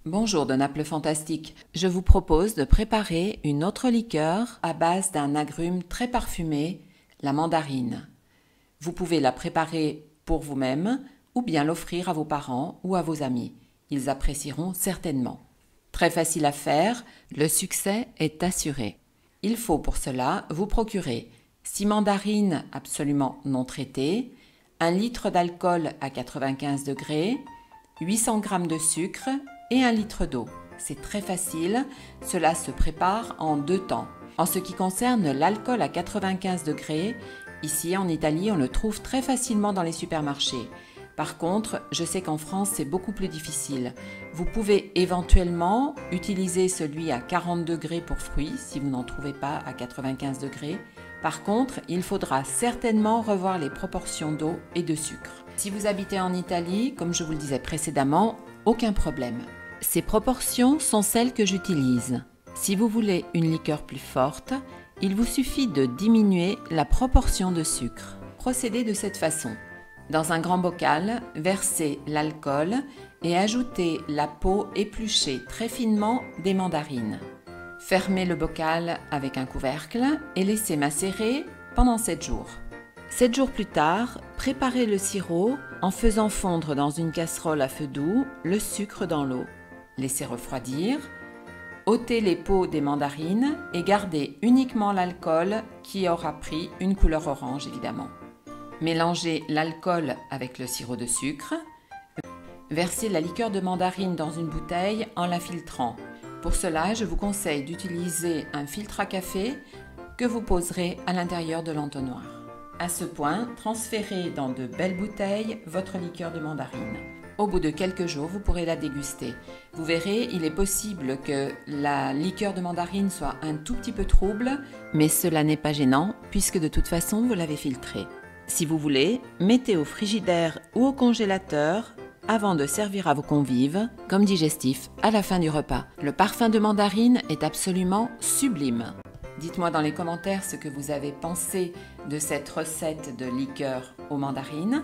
Bonjour de Naples Fantastique. Je vous propose de préparer une autre liqueur à base d'un agrume très parfumé, la mandarine. Vous pouvez la préparer pour vous-même ou bien l'offrir à vos parents ou à vos amis. Ils apprécieront certainement. Très facile à faire, le succès est assuré. Il faut pour cela vous procurer 6 mandarines absolument non traitées, 1 litre d'alcool à 95 degrés, 800 g de sucre et 1 litre d'eau. C'est très facile, cela se prépare en 2 temps. En ce qui concerne l'alcool à 95 degrés, ici en Italie on le trouve très facilement dans les supermarchés. Par contre, je sais qu'en France c'est beaucoup plus difficile. Vous pouvez éventuellement utiliser celui à 40 degrés pour fruits si vous n'en trouvez pas à 95 degrés. Par contre, il faudra certainement revoir les proportions d'eau et de sucre. Si vous habitez en Italie, comme je vous le disais précédemment, aucun problème. Ces proportions sont celles que j'utilise. Si vous voulez une liqueur plus forte, il vous suffit de diminuer la proportion de sucre. Procédez de cette façon. Dans un grand bocal, versez l'alcool et ajoutez la peau épluchée très finement des mandarines. Fermez le bocal avec un couvercle et laissez macérer pendant 7 jours. 7 jours plus tard, préparez le sirop en faisant fondre dans une casserole à feu doux le sucre dans l'eau. Laissez refroidir, ôtez les peaux des mandarines et gardez uniquement l'alcool qui aura pris une couleur orange évidemment. Mélangez l'alcool avec le sirop de sucre. Versez la liqueur de mandarine dans une bouteille en la filtrant. Pour cela, je vous conseille d'utiliser un filtre à café que vous poserez à l'intérieur de l'entonnoir. À ce point, transférez dans de belles bouteilles votre liqueur de mandarine. Au bout de quelques jours, vous pourrez la déguster. Vous verrez, il est possible que la liqueur de mandarine soit un tout petit peu trouble, mais cela n'est pas gênant puisque de toute façon, vous l'avez filtrée. Si vous voulez, mettez au frigidaire ou au congélateur avant de servir à vos convives comme digestif à la fin du repas. Le parfum de mandarine est absolument sublime. Dites-moi dans les commentaires ce que vous avez pensé de cette recette de liqueur aux mandarines.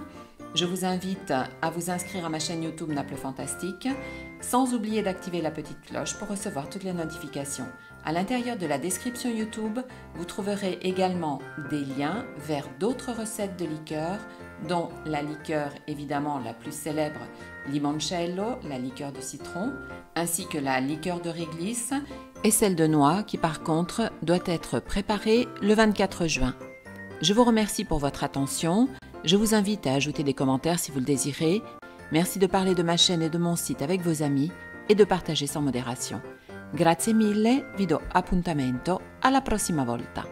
Je vous invite à vous inscrire à ma chaîne YouTube Naples Fantastique, sans oublier d'activer la petite cloche pour recevoir toutes les notifications. À l'intérieur de la description YouTube, vous trouverez également des liens vers d'autres recettes de liqueurs, dont la liqueur évidemment la plus célèbre, limoncello, la liqueur de citron, ainsi que la liqueur de réglisse et celle de noix qui par contre doit être préparée le 24 juin. Je vous remercie pour votre attention. Je vous invite à ajouter des commentaires si vous le désirez. Merci de parler de ma chaîne et de mon site avec vos amis et de partager sans modération. Grazie mille, vi do appuntamento alla prossima volta.